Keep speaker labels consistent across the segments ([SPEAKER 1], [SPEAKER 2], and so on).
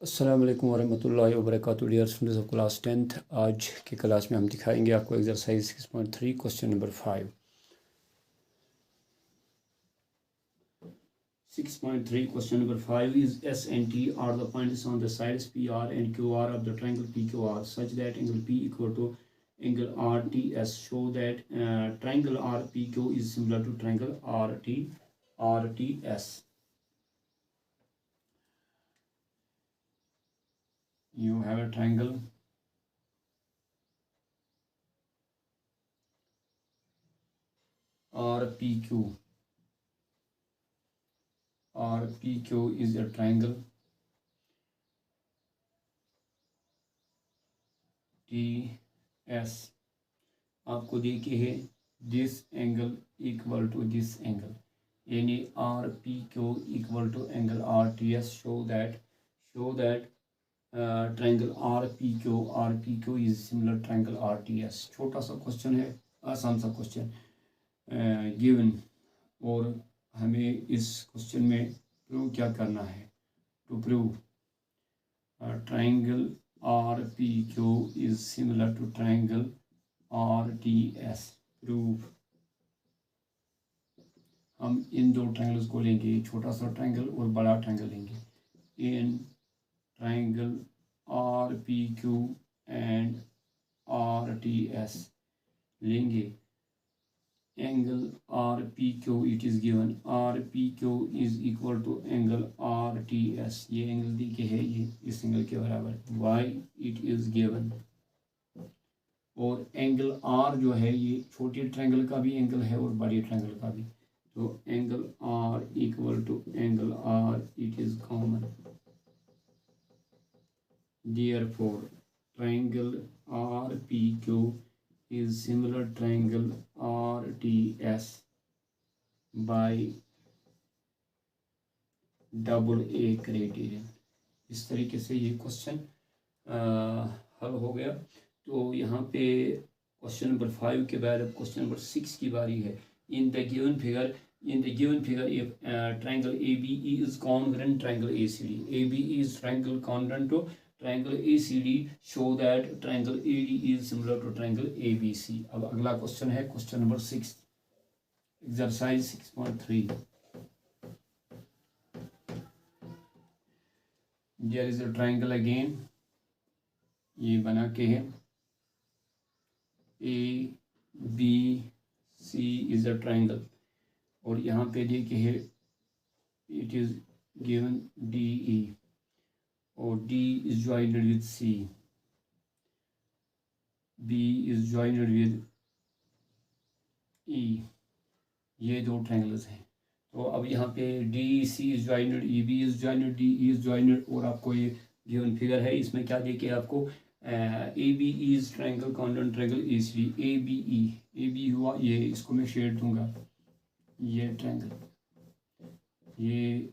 [SPEAKER 1] अस्सलाम वालेकुम वरहमतुल्लाहि वबरकातुहू। Dear students of class 10th, आज की क्लास में हम दिखाएंगे आपको exercise 6.3 question number 5। 6.3 question number 5 is S and T are the points on the sides PR and QR of the triangle PQR such that angle P equal to angle RTS. Show that triangle RPQ is similar to triangle RTS. You have a triangle RPQ. RPQ is a triangle TS. आपको देखिए है this angle equal to this angle, यानी RPQ equal to angle RTS. Show that triangle RPQ is similar triangle RTS. छोटा सा question है, आसान सा question given, और हमें इस क्वेश्चन में प्रूव क्या करना है. To prove triangle RPQ is similar to triangle RTS. Proof. हम इन दो ट्रायंगल्स को लेंगे, छोटा सा ट्रायंगल और बड़ा ट्रायंगल लेंगे. In triangle RPQ and RTS लेंगे. Angle RPQ it is given, RPQ is equal to angle RTS. ये एंगल दी के है, ये इस एंगल के बराबर. Why it is given. और एंगल R जो है ये छोटे ट्रायंगल का भी एंगल है और बड़े ट्रायंगल का भी. तो angle R equal to angle R it is common. Therefore triangle RPQ is similar triangle RTS by AA criterion. इस तरीके से ये क्वेश्चन हल हो गया. तो यहाँ पे क्वेश्चन नंबर 5 के बाद अब क्वेश्चन नंबर 6 की बारी है. In the given figure if triangle ABE is congruent triangle ACD. ABE is triangle congruent to triangle ACD. show that triangle AD is similar to triangle ABC. अब अगला question है question number 6, exercise 6.3. There is a triangle again. ये बना के है ABC is a triangle, और यहाँ पे देखिए है it is given DE, और D is joined with C, B is joined with E. ये दो ट्रायंगल्स हैं. तो अब यहाँ पे DC is joined, EB is joined, DE is joined, और आपको ये गिवन फिगर है, इसमें क्या देखिए आपको ABE is triangle congruent triangle ACD. AB हुआ ये, इसको मैं शेड दूंगा. ये ट्रायंगल ये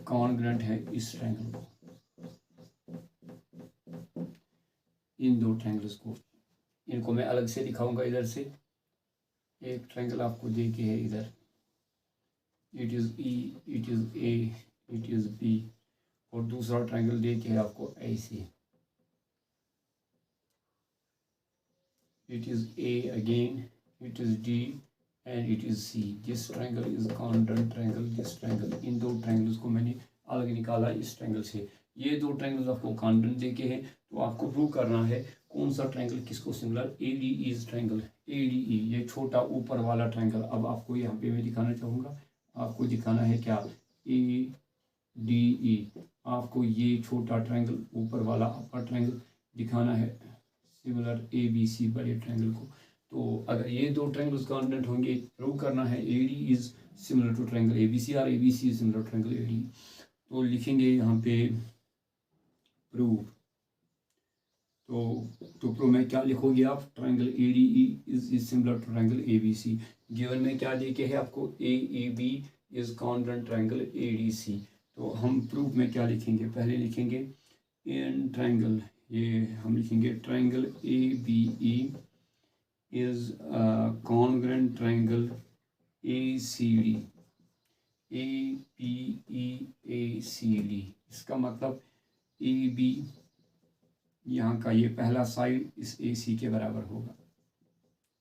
[SPEAKER 1] कॉन्ग्रुएंट है इस ट्रायंगल को. इन दो ट्रायंगल्स को, इनको मैं अलग से दिखाऊंगा. इधर से एक ट्रायंगल आपको देखिए है इधर, it is E, it is A, it is B, और दूसरा ट्रायंगल देखिए आपको ऐसे, it is A again, it is D and it is C. This triangle is congruent triangle. This triangle, इन दो ट्रायंगल्स को मैंने अलग निकाला इस ट्रायंगल से. ये दो ट्रायंगल्स आपको कॉन्ग्रुएंट देके हैं, तो आपको प्रूव करना है कौन सा ट्रायंगल किसको similar. AD is triangle ADE, ये छोटा ऊपर वाला ट्रायंगल. अब आपको यहाँ पे मैं दिखाना चाहूँगा, आपको दिखाना है क्या, ADE. आपको ये छोटा ट्रायंगल ऊपर वाला अपर ट्रायंगल दिखाना है सिमिलर ABC बड़े ट्रायंगल को. तो अगर ये दो ट्रायंगल्स कॉन्ग्रुएंट होंगे, प्रूव करना है AD is similar to triangle ABC और ABC is similar triangle AD. तो लिखेंगे यहाँ पे प्रूव. तो प्रूव में क्या लिखोगे आप, triangle ADE is similar to triangle ABC. Given में क्या देखे है आपको, AAB is congruent triangle ADC. तो हम प्रूफ में क्या लिखेंगे, पहले लिखेंगे इन ट्रायंगल, ये हम लिखेंगे triangle ABE is congruent triangle ACD. APEACD, इसका मतलब ए बी यहाँ का ये पहला साइड इस ए सी के बराबर होगा,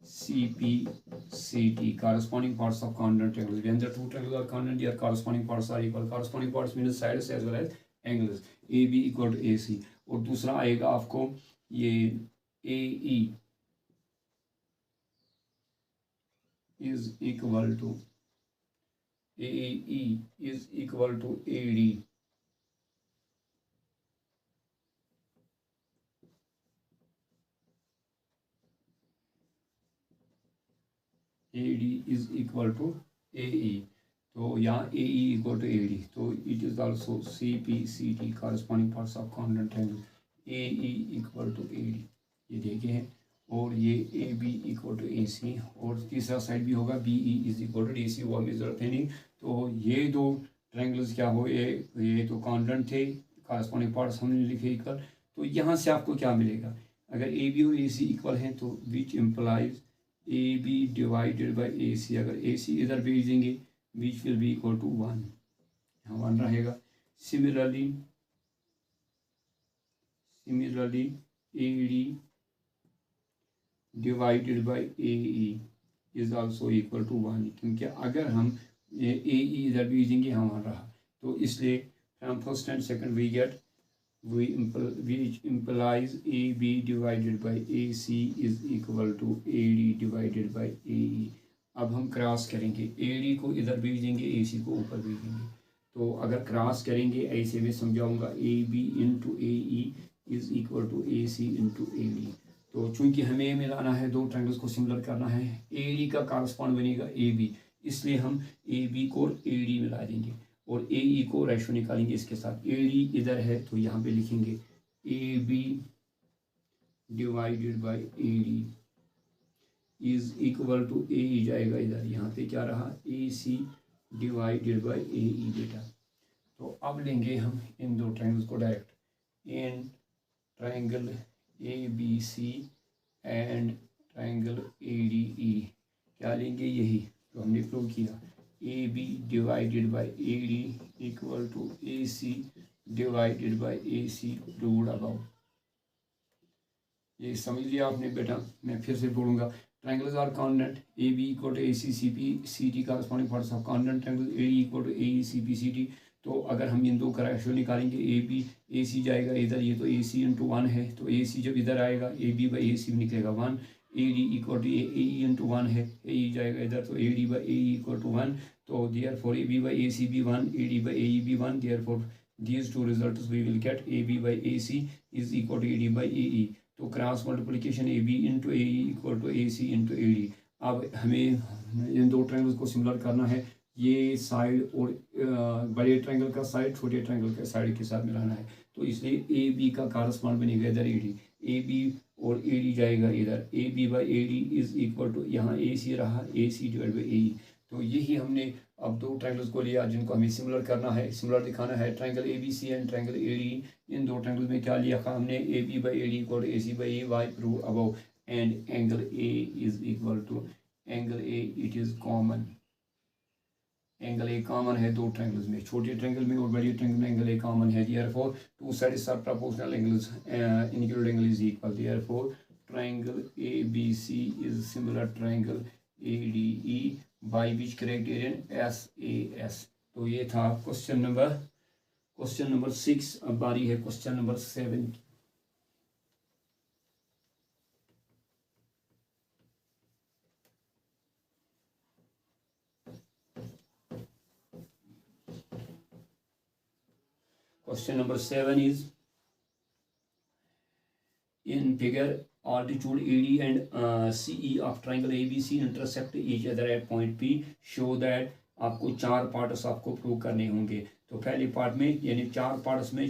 [SPEAKER 1] C P C T corresponding parts of congruent triangles. When the two triangles are congruent, their corresponding parts are equal. Corresponding parts means sides as well as angles. A B equal to A C, और दूसरा आएगा आपको ये A E is equal to AE is equal to AD. AD is equal to AE. तो यहाँ AE equal to AD. तो it is also CPCT corresponding parts of congruent triangle. AE equal to AD. ये देखे हैं, और ये AB equal to AC, और तीसरा साइड भी होगा BE is equal to DC. वो हमें ज़रूरत नहीं. तो ये दो ट्रायंगल्स क्या हो, ये तो कॉन्ग्रुएंट थे, कॉरस्पॉन्डिंग पार्ट्स हमने लिखे इक्वल. तो यहाँ से आपको क्या मिलेगा, अगर AB और AC इक्वल हैं तो which implies AB divided by AC. अगर AC इधर भेज देंगे which will be equal to 1, यहाँ 1 रहेगा. Similarly AD divided by AE is also equal to 1, क्योंकि अगर हम AE इधर भी देंगे हम रहा. तो इसलिए from first and second we get which implies AB divided by AC is equal to AD divided by AE. अब हम क्रॉस करेंगे, AD को इधर भेज देंगे, AC को ऊपर भेज देंगे. तो अगर क्रॉस करेंगे ऐसे में समझाऊंगा, AB into AE is equal to AC into AD. तो चूंकि हमें मिलाना है, दो ट्रायंगल्स को सिमिलर करना है, AD का कॉरस्पॉन्ड बनेगा AB, इसलिए हम AB को AD मिला देंगे और AE को रेशो निकालेंगे इसके साथ. AD इधर है तो यहाँ पे लिखेंगे AB divided by AD is equal to AE जाएगा इधर, यहाँ पे क्या रहा AC डिवाइडेड बाय AE बेटा. तो अब लेंगे हम इन दो ट्रायंगल्स को direct. In triangle ABC and triangle ADE क्या लेंगे, यही जो हमने प्रूव किया, AB divided by AD equal to AC divided by AC proved above. ये समझ लिया आपने बेटा. मैं फिर से बोलूँगा, triangles are congruent, AB equal to AC CP CT corresponding parts of congruent triangle, AE equal to AE CP CT. तो अगर हम इन दो का रेशो निकालेंगे, AB AC जाएगा इधर, ये तो AC इंटू 1 है, तो AC जब इधर आएगा AB बाई AC निकलेगा 1. AD equal to AE into 1 है, AE जाएगा इधर, तो AD by AE equal to 1. तो देयरफॉर AB बाई AC भी 1, AD बाई AE भी 1. Therefore these two results we will get AB by AC is equal to AD by AE. तो cross multiplication AB into AE equal to AC into AD. अब हमें इन दो triangles को similar करना है, ये side और बड़े ट्रायंगल का साइड छोटे ट्रायंगल के साइड के साथ मिलाना है. तो इसलिए AB का कॉरस्पॉन्ड बनेगा इधर AD, AB और AD जाएगा इधर, AB by AD is equal to, यहाँ AC रहा AC डिवाइड बाई AE. तो यही हमने अब दो ट्रायंगल्स को लिया जिनको हमें सिमिलर करना है, सिमिलर दिखाना है. Triangle ABC and triangle AD, इन दो ट्रायंगल में क्या लिया था हमने, AB by AD equal to AC by AY prove above. And angle A is equal to angle A, it is common. Angle A common है दो ट्रायंगल्स में, छोटे ट्रायंगल में और बड़ी ट्रायंगल में एंगल A कॉमन है. Therefore two sides are proportional angles, include angle is equal. Therefore triangle ABC is similar triangle ADE by which criterion SAS. तो ये था क्वेश्चन नंबर 6. अब बारी है क्वेश्चन नंबर 7 की. Question number 7 is, in figure altitude AD and CE of triangle ABC intersect each other at point P. Show that आपको 4 parts आपको prove करने होंगे. तो पहले पार्ट में यानी 4 पार्ट्स में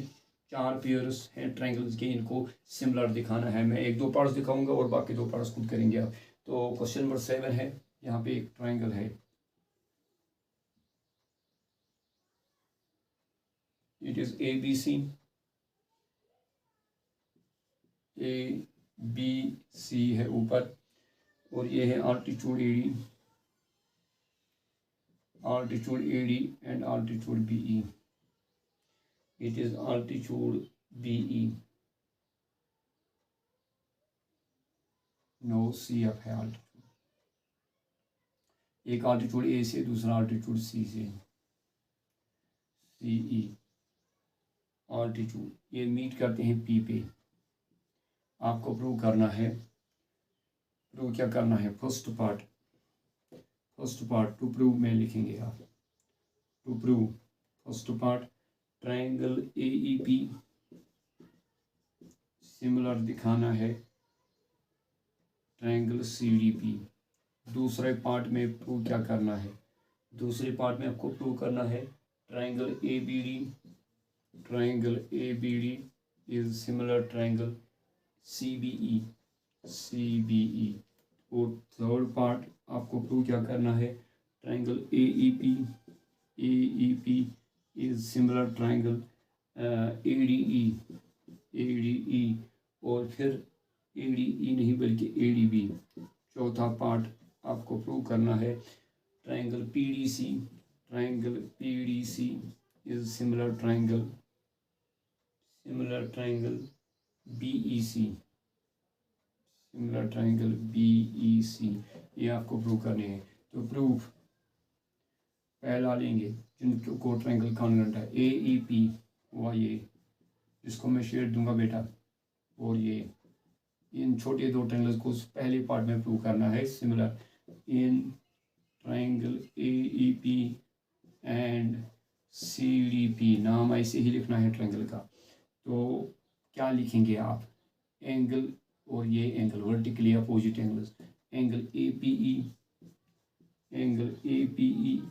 [SPEAKER 1] 4 पेयर्स हैं ट्रायंगल्स के, इनको सिमिलर दिखाना है. मैं 1-2 पार्ट्स दिखाऊंगा और बाकी 2 पार्ट्स खुद करेंगे आप. तो क्वेश्चन नंबर 7 है, यहाँ पे एक ट्रायंगल है, इट इज ABC. ABC है ऊपर, और ये है altitude AD and altitude BE. It is altitude BE, no CF है आल्टीट्यूड। एक आल्टीट्यूड A से, दूसरा आल्टीट्यूड C से, CE आल्टीट्यूड, ये मीट करते हैं P पे। आपको प्रूव करना है, प्रूव क्या करना है, फर्स्ट पार्ट टू प्रूव में लिखेंगे आप, to prove first part triangle AEP similar दिखाना है ट्रायंगल CDP। दूसरे पार्ट में प्रूव क्या करना है, दूसरे पार्ट में आपको प्रूव करना है triangle ABD is similar triangle CBE। और थर्ड पार्ट आपको प्रूव क्या करना है, triangle AEP is similar triangle ADE, और फिर ADE नहीं बल्कि ADB। चौथा पार्ट आपको प्रूव करना है triangle PDC is similar triangle BEC, ये आपको प्रूव करने हैं। तो प्रूफ पहला लेंगे जिनको ट्रायंगल कॉन्ग्रुएंट है, AEP हुआ ये, जिसको मैं शेड दूंगा बेटा, और ये इन छोटे दो ट्रायंगल्स को पहले पार्ट में प्रूव करना है similar in triangle AEP and CDP। नाम ऐसे ही लिखना है ट्रायंगल का। तो क्या लिखेंगे आप, एंगल और ये angle vertically opposite angles, angle APE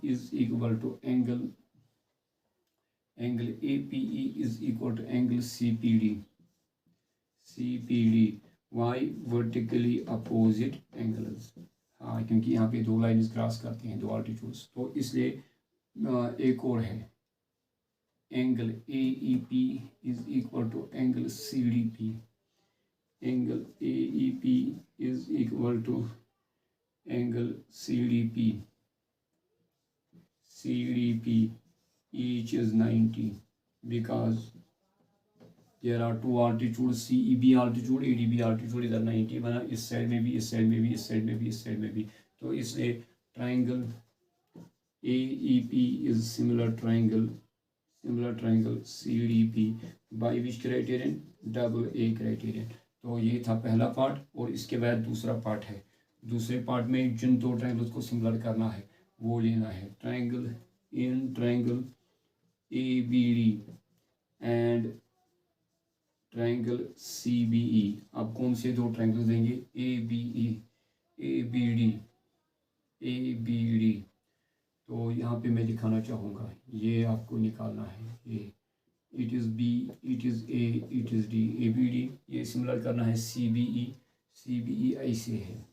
[SPEAKER 1] is equal to angle CPD, by vertically opposite angles. हाँ, क्योंकि यहाँ पे दो लाइन्स क्रॉस करते हैं, दो आल्टीट्यूड्स, तो इसलिए एक और है angle AEP is equal to angle CDP। Angle AEP is equal to angle CDP each is 90 because there are two altitudes, CEB altitude, ADB altitude, इधर 90 बना, इस साइड में भी, इस साइड में भी, इस साइड में भी, इस साइड में भी। तो इसलिए triangle AEP is similar triangle CDP by which criterion, double A criterion। तो ये था पहला पार्ट, और इसके बाद दूसरा पार्ट है। दूसरे पार्ट में जिन दो ट्रायंगल्स को सिमिलर करना है वो लेना है triangle ABD and triangle CBE। अब कौन से दो ट्रायंगल्स देंगे, ABD। तो यहाँ पे मैं दिखाना चाहूँगा, ये आपको निकालना है, ये it is B, it is A, it is D, ABD। ये सिमिलर करना है CBE ऐसे है,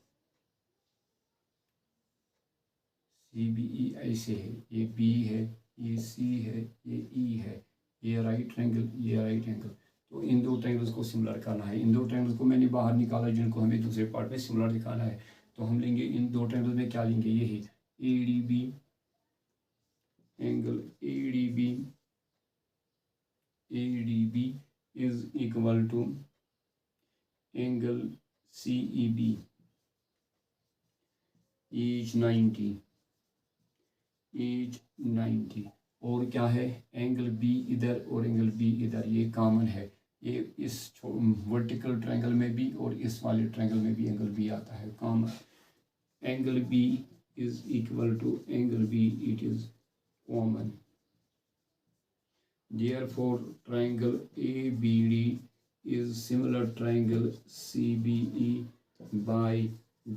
[SPEAKER 1] CBE ऐसे है, ये B है, ये C है, ये E है, ये राइट ट्रायंगल, ये राइट एंगल। तो इन दो ट्रायंगल्स को सिमिलर करना है। इन दो ट्रायंगल्स को मैंने बाहर निकाला जिनको हमें दूसरे पार्ट में सिमिलर दिखाना है। तो हम लेंगे इन दो ट्रायंगल्स में क्या लेंगे, ये है ADB, angle ADB is equal to angle CEB each 90। और क्या है, एंगल B इधर और एंगल B इधर, ये कॉमन है। ये इस वर्टिकल ट्रायंगल में भी और इस वाले ट्रायंगल में भी एंगल B आता है common. Angle B is equal to angle B, it is common। Therefore, triangle ABD is similar triangle CBE by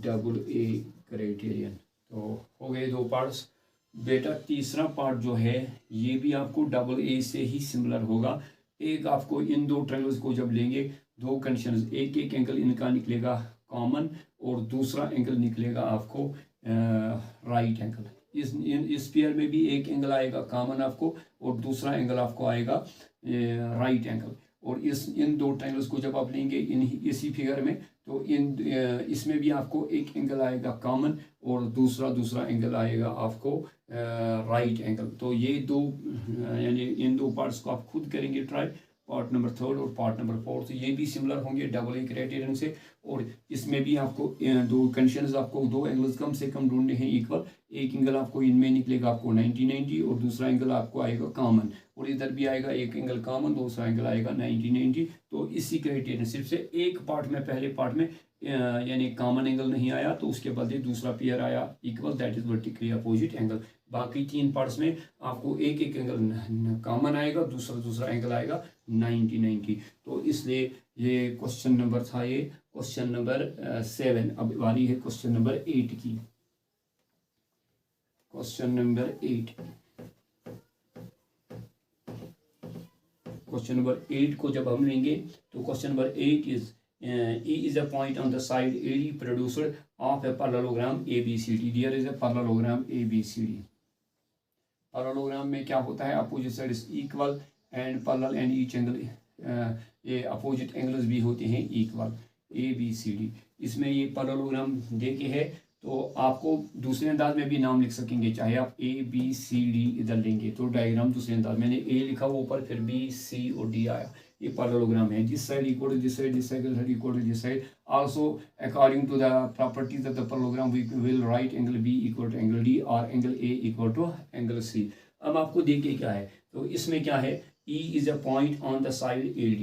[SPEAKER 1] double A criterion। तो हो गए दो पार्ट्स बेटा। तीसरा पार्ट जो है ये भी आपको डबल A से ही सिमिलर होगा। एक आपको इन दो ट्रायंगल्स को जब लेंगे, दो कंडीशंस, एक एंगल इनका निकलेगा कॉमन और दूसरा एंगल निकलेगा आपको राइट एंगल। इस पेयर में भी एक एंगल आएगा कॉमन आपको और दूसरा एंगल आपको आएगा राइट एंगल। और इन दो ट्रायंगल्स को जब आप लेंगे इसी फिगर में, तो इसमें भी आपको एक एंगल आएगा कॉमन और दूसरा एंगल आएगा आपको राइट एंगल। तो ये दो यानी इन दो पार्ट्स को आप खुद करेंगे ट्राई, पार्ट नंबर 3 और पार्ट नंबर 4, तो ये भी सिमिलर होंगे डबल ए क्राइटेरियन से। और इसमें भी आपको दो कंडीशंस, आपको दो एंगल्स कम से कम ढूंढने हैं इक्वल। एक एंगल आपको इनमें निकलेगा आपको 90-90 और दूसरा एंगल आपको आएगा कॉमन, और इधर भी आएगा एक एंगल कॉमन, दूसरा एंगल आएगा 90-90। तो इसी क्राइटेरियन सिर्फ से एक पार्ट में, पहले पार्ट में यानी कॉमन एंगल नहीं आया, तो उसके बदले दूसरा पेयर आया equal, that is vertically opposite angle. बाकी 3 पार्ट्स में आपको एक एक एंगल कॉमन आएगा, दूसरा एंगल आएगा 90-90। तो इसलिए ये क्वेश्चन नंबर था, ये क्वेश्चन नंबर 7। अब बारी है क्वेश्चन नंबर 8 की। क्वेश्चन नंबर 8, क्वेश्चन नंबर 8 को जब हम लेंगे तो question number 8 is E is a point on the side AD producer of a parallelogram ABCD. There is a parallelogram ABCD. Parallelogram में क्या होता है, opposite side is equal and parallel and each angle, ये opposite angles भी होते हैं equal, ABCD। इसमें ये पैरेललोग्राम देके है, तो आपको दूसरे अंदाज में भी नाम लिख सकेंगे, चाहे आप ABCD इधर लेंगे तो डायग्राम दूसरे अंदाज, मैंने A लिखा वो ऊपर, फिर B C और D आया, ये पैरेललोग्राम है। This side equal to this side, this side equal to this side. Also according to the properties of the parallelogram we will write angle B equal to angle D और angle A equal to angle C। अब आपको देखिए क्या है, तो इसमें क्या है, E is a point on the side AD,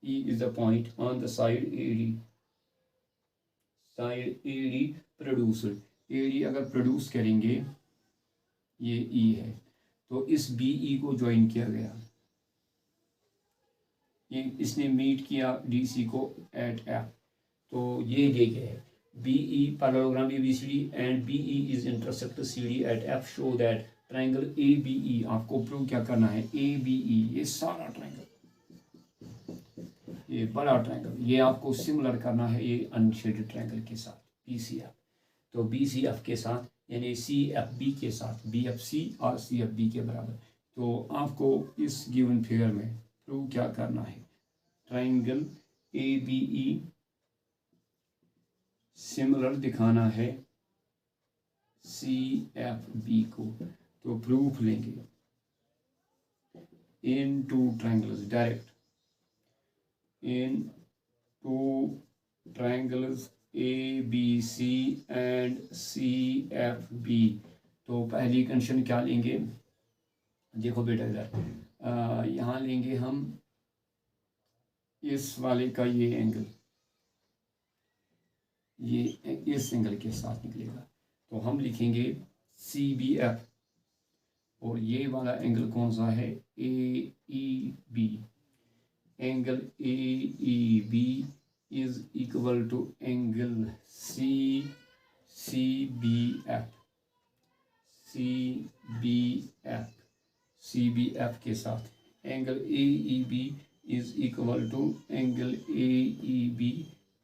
[SPEAKER 1] E is a point on the side AD producer. AD अगर प्रोड्यूस करेंगे, ये E है, तो इस BE को ज्वाइन किया गया, ये इसने मीट किया DC को एट F, तो ये देखे है BE parallelogram ABCD and BE is intersect CD at F, show that triangle ABE। आपको प्रूव क्या करना है, ABE ये सारा ट्रायंगल, ये बड़ा ट्रायंगल, ये आपको सिमिलर करना है ये अनशेडेड ट्रायंगल के साथ BCF। तो BCF के साथ यानी CFB के साथ, BFC और CFB के बराबर। तो आपको इस गिवन फिगर में प्रूव क्या करना है, ट्रायंगल ABE सिमिलर दिखाना है CFB को। तो प्रूफ लेंगे इन टू ट्रायंगल्स, डायरेक्ट इन two triangles ABC and CFB। तो पहली कंडीशन क्या लेंगे, देखो बेटा इधर यहाँ लेंगे हम इस वाले का ये एंगल, ये इस एंगल के साथ निकलेगा, तो हम लिखेंगे CBF, और ये वाला एंगल कौन सा है, AEB। Angle AEB is equal to angle CBF के साथ angle AEB is equal to angle AEB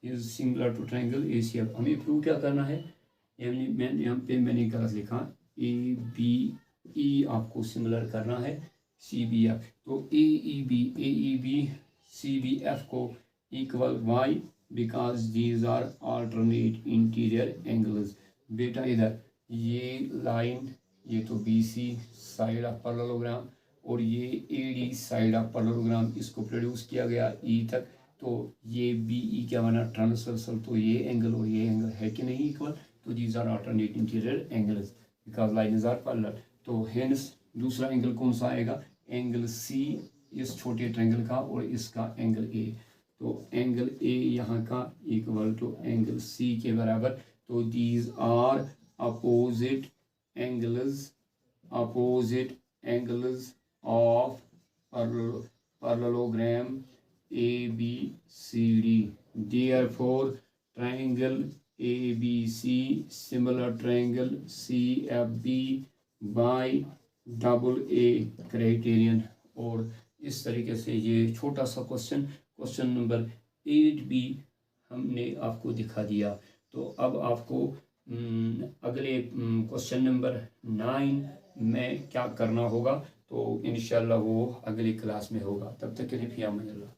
[SPEAKER 1] is similar to triangle ACF। हमें प्रूव क्या करना है, यानी यहाँ पे मैंने गलत लिखा, ABE आपको सिमिलर करना है CBF। तो AEB CBF को equal by, because these are alternate interior angles. बेटा इधर ये लाइन, ये तो BC साइड ऑफ पैरेललोग्राम और ये AD साइड ऑफ पैरेललोग्राम, इसको प्रोड्यूस किया गया E तक, तो ये BE क्या बना, ट्रांसवर्सल। तो ये एंगल और ये एंगल है कि नहीं इक्वल, तो these are alternate interior angles because lines are parallel. तो हेंस दूसरा एंगल कौन सा आएगा, एंगल C इस छोटे ट्रायंगल का और इसका एंगल A। तो एंगल A यहाँ का इक्वल टू एंगल C के बराबर। तो these are opposite angles of parallelogram ABCD। Therefore triangle ABC similar triangle CFB by AA criterion. और इस तरीके से ये छोटा सा क्वेश्चन नंबर 8 भी हमने आपको दिखा दिया। तो अब आपको अगले क्वेश्चन नंबर 9 में क्या करना होगा, तो इंशाल्लाह वो अगली क्लास में होगा। तब तक के लिए फिया अमान अल्लाह।